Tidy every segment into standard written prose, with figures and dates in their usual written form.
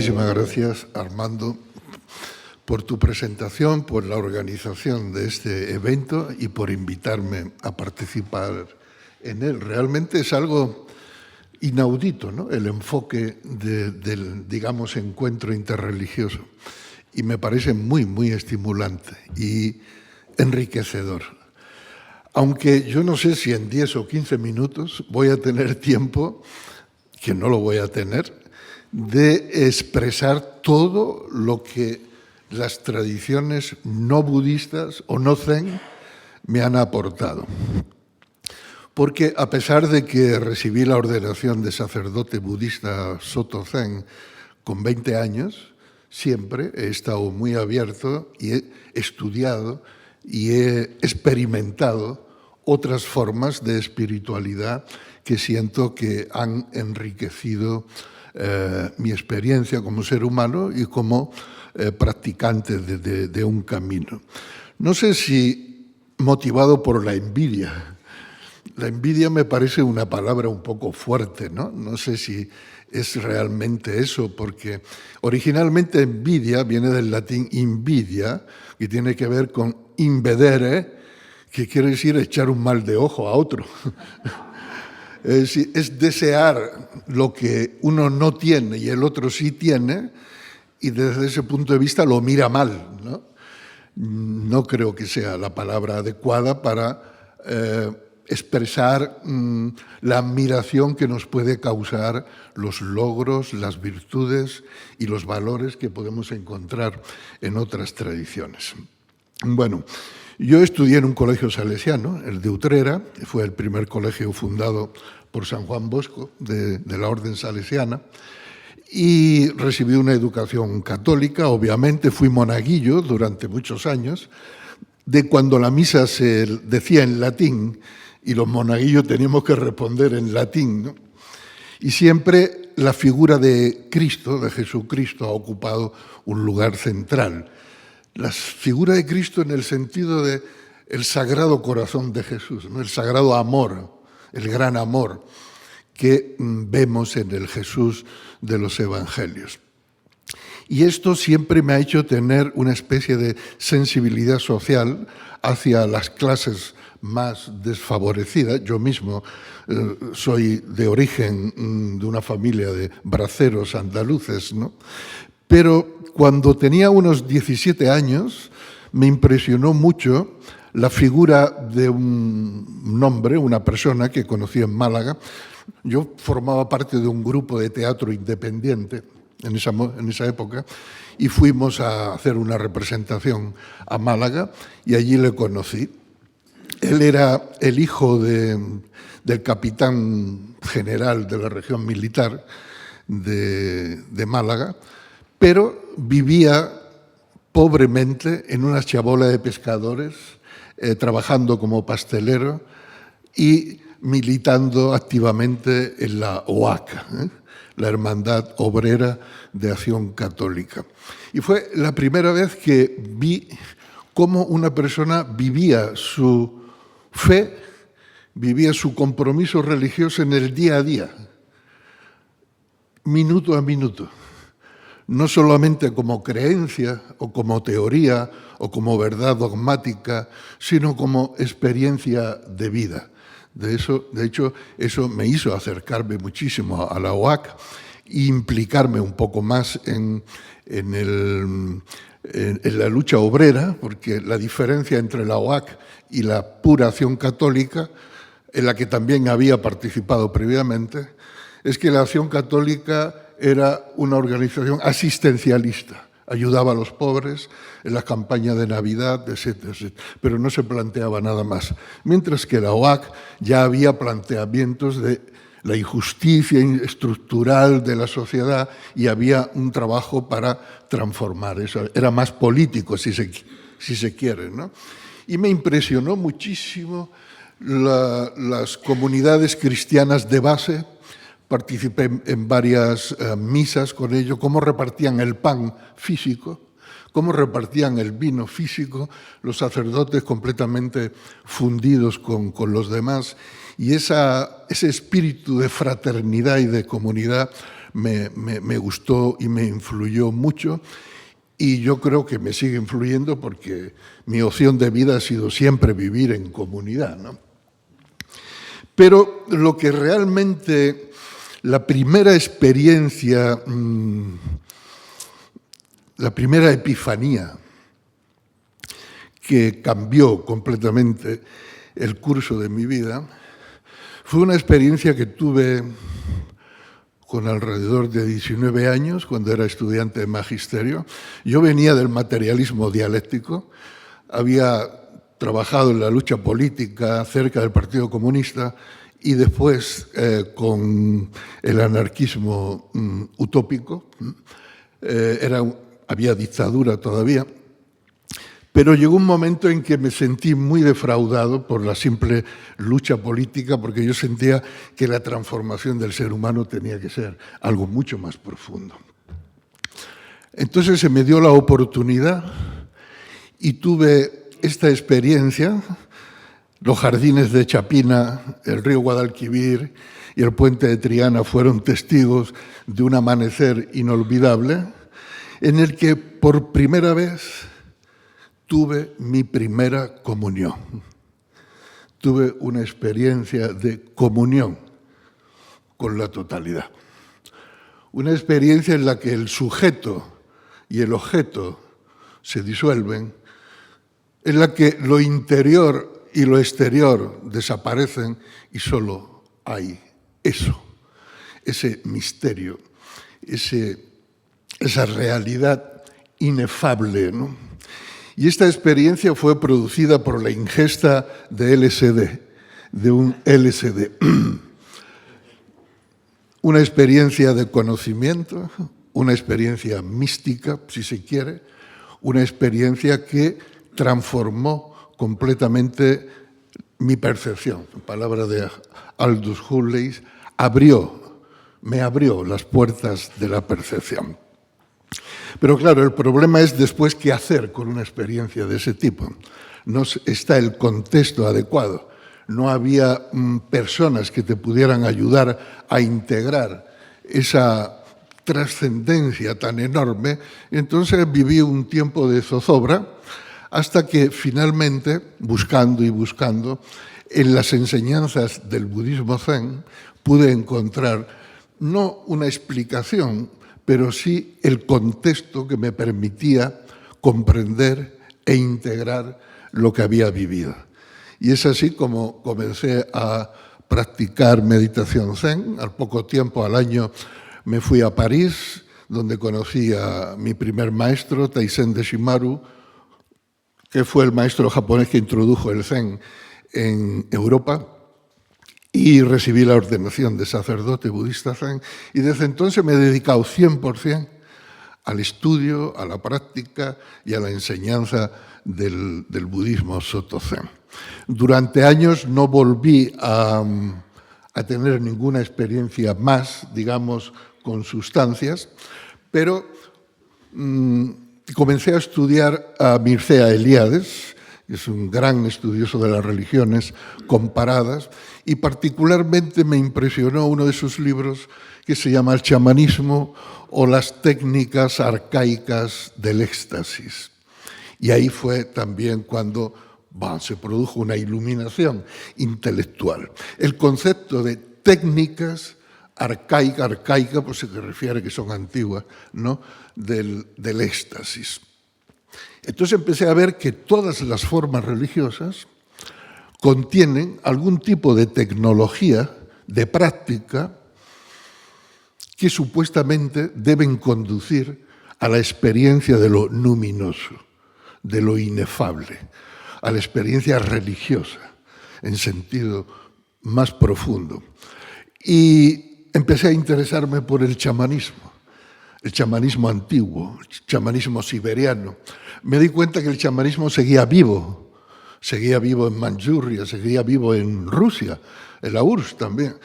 Muchísimas gracias, Armando, por tu presentación, por la organización de este evento y por invitarme a participar en él. Realmente es algo inaudito, ¿no?, el enfoque del, digamos, encuentro interreligioso. Y me parece muy, muy estimulante y enriquecedor. Aunque yo no sé si en 10 o 15 minutos voy a tener tiempo, que no lo voy a tener, de expresar todo lo que las tradiciones no budistas o no zen me han aportado. Porque a pesar de que recibí la ordenación de sacerdote budista Soto Zen con 20 años, siempre he estado muy abierto y he estudiado y he experimentado otras formas de espiritualidad que siento que han enriquecido mi experiencia como ser humano y como practicante de un camino. No sé si motivado por la envidia. La envidia me parece una palabra un poco fuerte, ¿no? No sé si es realmente eso, porque originalmente envidia viene del latín invidia, que tiene que ver con invedere, que quiere decir echar un mal de ojo a otro. Es desear lo que uno no tiene y el otro sí tiene, y desde ese punto de vista lo mira mal, ¿no? No creo que sea la palabra adecuada para expresar la admiración que nos puede causar los logros, las virtudes y los valores que podemos encontrar en otras tradiciones. Bueno, yo estudié en un colegio salesiano, el de Utrera, que fue el primer colegio fundado por San Juan Bosco, de la Orden Salesiana, y recibí una educación católica. Obviamente fui monaguillo durante muchos años, de cuando la misa se decía en latín y los monaguillos teníamos que responder en latín, ¿no? Y siempre la figura de Cristo, de Jesucristo, ha ocupado un lugar central. La figura de Cristo en el sentido de el sagrado corazón de Jesús, ¿no?, el sagrado amor, el gran amor que vemos en el Jesús de los Evangelios. Y esto siempre me ha hecho tener una especie de sensibilidad social hacia las clases más desfavorecidas. Yo mismo soy de origen de una familia de braceros andaluces, ¿no? Pero cuando tenía unos 17 años me impresionó mucho la figura de un hombre, una persona que conocí en Málaga. Yo formaba parte de un grupo de teatro independiente en esa época y fuimos a hacer una representación a Málaga y allí le conocí. Él era el hijo del capitán general de la región militar de Málaga, pero vivía pobremente en una chabola de pescadores, trabajando como pastelero y militando activamente en la OAC, la Hermandad Obrera de Acción Católica. Y fue la primera vez que vi cómo una persona vivía su fe, vivía su compromiso religioso en el día a día, minuto a minuto. No solamente como creencia o como teoría o como verdad dogmática, sino como experiencia de vida. De hecho, eso me hizo acercarme muchísimo a la OAC e implicarme un poco más en la lucha obrera, porque la diferencia entre la OAC y la pura Acción Católica, en la que también había participado previamente, es que la Acción Católica era una organización asistencialista, ayudaba a los pobres en las campañas de Navidad, etcétera, etcétera, pero no se planteaba nada más. Mientras que la OAC ya había planteamientos de la injusticia estructural de la sociedad y había un trabajo para transformar eso. Era más político, si se quiere, ¿no? Y me impresionó muchísimo las comunidades cristianas de base. Participé en varias misas con ellos, cómo repartían el pan físico, cómo repartían el vino físico, los sacerdotes completamente fundidos con los demás. Y ese espíritu de fraternidad y de comunidad me gustó y me influyó mucho. Y yo creo que me sigue influyendo porque mi opción de vida ha sido siempre vivir en comunidad, ¿no? Pero lo que realmente, la primera experiencia, la primera epifanía que cambió completamente el curso de mi vida, fue una experiencia que tuve con alrededor de 19 años, cuando era estudiante de magisterio. Yo venía del materialismo dialéctico, había trabajado en la lucha política cerca del Partido Comunista y después con el anarquismo utópico. Había dictadura todavía. Pero llegó un momento en que me sentí muy defraudado por la simple lucha política, porque yo sentía que la transformación del ser humano tenía que ser algo mucho más profundo. Entonces se me dio la oportunidad y tuve esta experiencia. Los jardines de Chapina, el río Guadalquivir y el puente de Triana fueron testigos de un amanecer inolvidable en el que por primera vez tuve mi primera comunión. Tuve una experiencia de comunión con la totalidad. Una experiencia en la que el sujeto y el objeto se disuelven, en la que lo interior y lo exterior desaparecen y solo hay eso, ese misterio, esa realidad inefable, ¿no? Y esta experiencia fue producida por la ingesta de LSD, de un LSD. Una experiencia de conocimiento, una experiencia mística, si se quiere, una experiencia que transformó completamente mi percepción. En palabras de Aldous Huxley, me abrió las puertas de la percepción. Pero claro, el problema es después qué hacer con una experiencia de ese tipo. No está el contexto adecuado. No había personas que te pudieran ayudar a integrar esa trascendencia tan enorme. Entonces viví un tiempo de zozobra hasta que finalmente, buscando y buscando, en las enseñanzas del budismo zen pude encontrar no una explicación, pero sí el contexto que me permitía comprender e integrar lo que había vivido. Y es así como comencé a practicar meditación zen. Al poco tiempo, al año, me fui a París, donde conocí a mi primer maestro, Taisen de Shimaru, que fue el maestro japonés que introdujo el zen en Europa, y recibí la ordenación de sacerdote budista zen, y desde entonces me he dedicado 100% al estudio, a la práctica y a la enseñanza del budismo Soto Zen. Durante años no volví a tener ninguna experiencia más, digamos, con sustancias, pero comencé a estudiar a Mircea Eliades, que es un gran estudioso de las religiones comparadas, y particularmente me impresionó uno de sus libros que se llama El chamanismo o las técnicas arcaicas del éxtasis. Y ahí fue también cuando se produjo una iluminación intelectual. El concepto de técnicas arcaica, pues se refiere que son antiguas, ¿no? del éxtasis. Entonces empecé a ver que todas las formas religiosas contienen algún tipo de tecnología, de práctica, que supuestamente deben conducir a la experiencia de lo luminoso, de lo inefable, a la experiencia religiosa, en sentido más profundo. Y empecé a interesarme por el chamanismo antiguo, el chamanismo siberiano. Me di cuenta que el chamanismo seguía vivo en Manchuria, seguía vivo en Rusia, en la URSS también,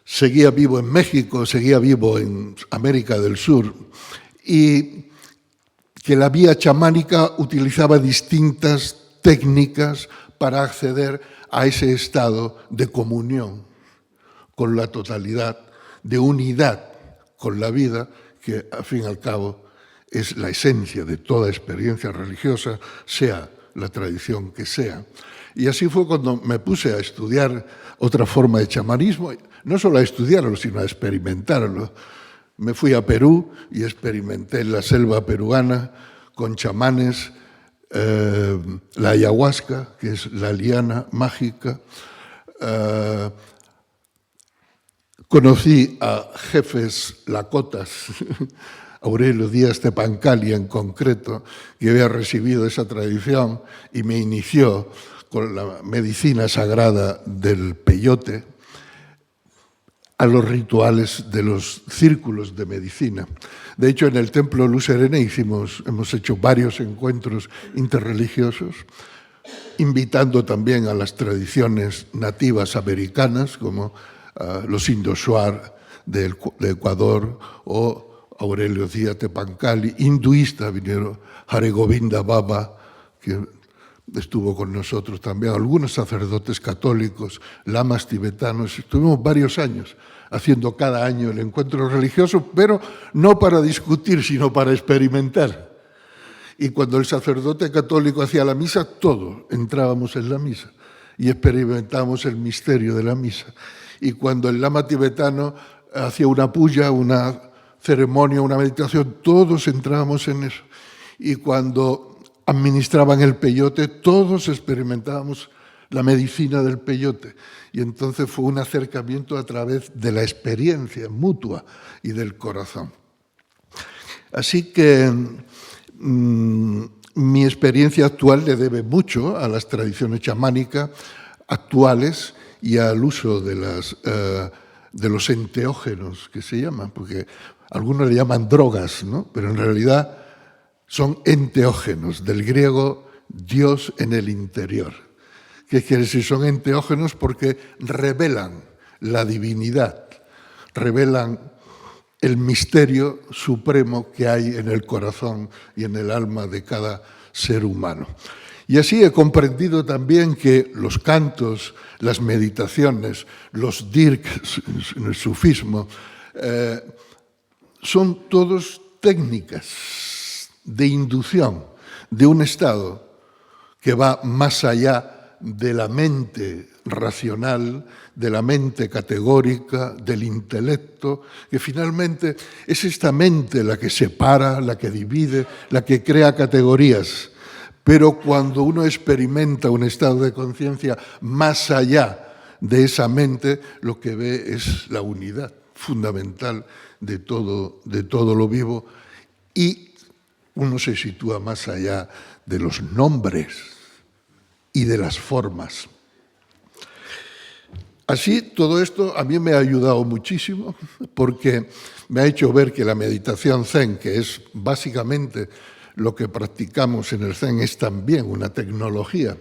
seguía vivo en México, seguía vivo en América del Sur, y que la vía chamánica utilizaba distintas técnicas para acceder a ese estado de comunión con la totalidad, de unidad con la vida, que al fin y al cabo es la esencia de toda experiencia religiosa, sea la tradición que sea. Y así fue cuando me puse a estudiar otra forma de chamanismo, no solo a estudiarlo, sino a experimentarlo. Me fui a Perú y experimenté en la selva peruana con chamanes la ayahuasca, que es la liana mágica. Conocí a jefes lakotas, Aurelio Díaz de Pancali en concreto, que había recibido esa tradición y me inició con la medicina sagrada del peyote a los rituales de los círculos de medicina. De hecho, en el Templo Luz Serena hemos hecho varios encuentros interreligiosos, invitando también a las tradiciones nativas americanas, como los indios Shuar de Ecuador o Aurelio Díaz de Pancali, hinduista, vinieron Hare Govinda Baba, que estuvo con nosotros también, algunos sacerdotes católicos, lamas tibetanos. Estuvimos varios años haciendo cada año el encuentro religioso, pero no para discutir, sino para experimentar. Y cuando el sacerdote católico hacía la misa, todos entrábamos en la misa y experimentábamos el misterio de la misa. Y cuando el lama tibetano hacía una puya, una ceremonia, una meditación, todos entrábamos en eso. Y cuando administraban el peyote, todos experimentábamos la medicina del peyote. Y entonces fue un acercamiento a través de la experiencia mutua y del corazón. Así que mi experiencia actual le debe mucho a las tradiciones chamánicas actuales y al uso de los enteógenos, que se llaman, porque algunos le llaman drogas, ¿no? Pero en realidad son enteógenos, del griego Dios en el interior. ¿Qué quiere decir? Son enteógenos porque revelan la divinidad, revelan el misterio supremo que hay en el corazón y en el alma de cada ser humano. Y así he comprendido también que los cantos, las meditaciones, los dirks, en el sufismo, son todos técnicas de inducción de un estado que va más allá de la mente racional, de la mente categórica, del intelecto, que finalmente es esta mente la que separa, la que divide, la que crea categorías. Pero cuando uno experimenta un estado de conciencia más allá de esa mente, lo que ve es la unidad fundamental de todo lo vivo, y uno se sitúa más allá de los nombres y de las formas. Así, todo esto a mí me ha ayudado muchísimo porque me ha hecho ver que la meditación Zen, que es básicamente lo que practicamos en el Zen, es también una tecnología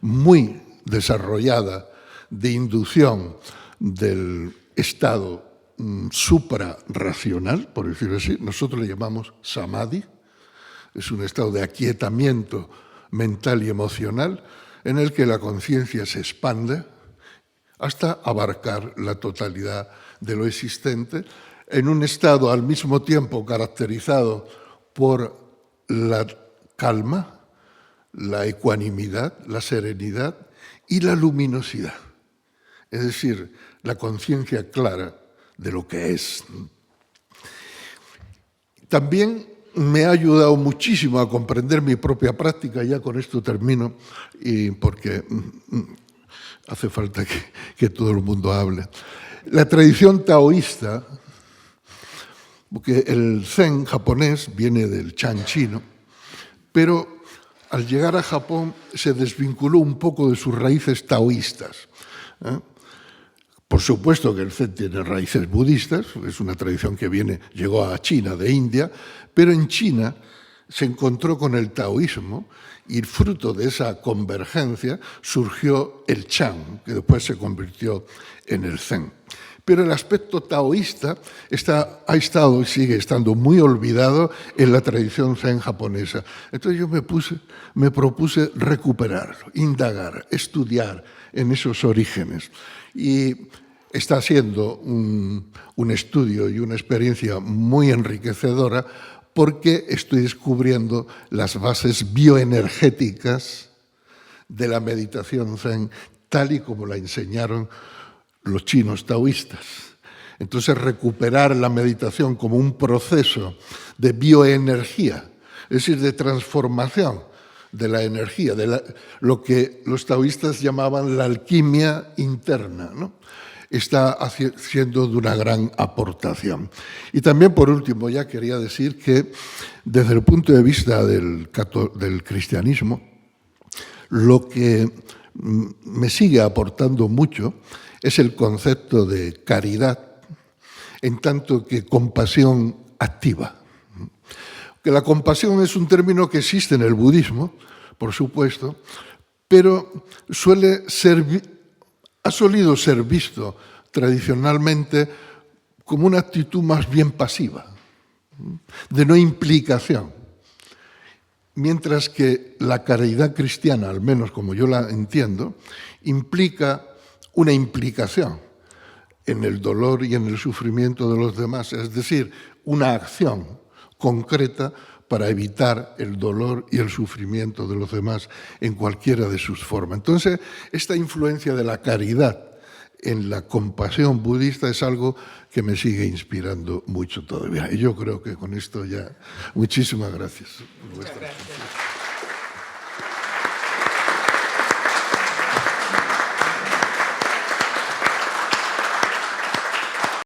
muy desarrollada de inducción del estado suprarracional, por decirlo así. Nosotros le llamamos samadhi. Es un estado de aquietamiento mental y emocional en el que la conciencia se expande hasta abarcar la totalidad de lo existente, en un estado al mismo tiempo caracterizado por la calma, la ecuanimidad, la serenidad y la luminosidad. Es decir, la conciencia clara de lo que es. También me ha ayudado muchísimo a comprender mi propia práctica, ya con esto termino, y porque hace falta que todo el mundo hable. La tradición taoísta, porque el Zen japonés viene del Chan chino, pero al llegar a Japón se desvinculó un poco de sus raíces taoístas. Por supuesto que el Zen tiene raíces budistas, es una tradición que llegó a China, de India, pero en China se encontró con el taoísmo y fruto de esa convergencia surgió el Chan, que después se convirtió en el Zen. Pero el aspecto taoísta ha estado y sigue estando muy olvidado en la tradición Zen japonesa. Entonces yo me propuse recuperarlo, indagar, estudiar en esos orígenes. Y está siendo un estudio y una experiencia muy enriquecedora porque estoy descubriendo las bases bioenergéticas de la meditación Zen, tal y como la enseñaron los chinos taoístas. Entonces, recuperar la meditación como un proceso de bioenergía, es decir, de transformación de la energía, lo que los taoístas llamaban la alquimia interna, ¿no? Está siendo de una gran aportación. Y también, por último, ya quería decir que desde el punto de vista del cristianismo, lo que me sigue aportando mucho es el concepto de caridad, en tanto que compasión activa. Que la compasión es un término que existe en el budismo, por supuesto, pero ha solido ser visto tradicionalmente como una actitud más bien pasiva, de no implicación. Mientras que la caridad cristiana, al menos como yo la entiendo, implica una implicación en el dolor y en el sufrimiento de los demás, es decir, una acción concreta para evitar el dolor y el sufrimiento de los demás en cualquiera de sus formas. Entonces, esta influencia de la caridad en la compasión budista es algo que me sigue inspirando mucho todavía. Y yo creo que con esto ya... Muchísimas gracias. Muchas gracias.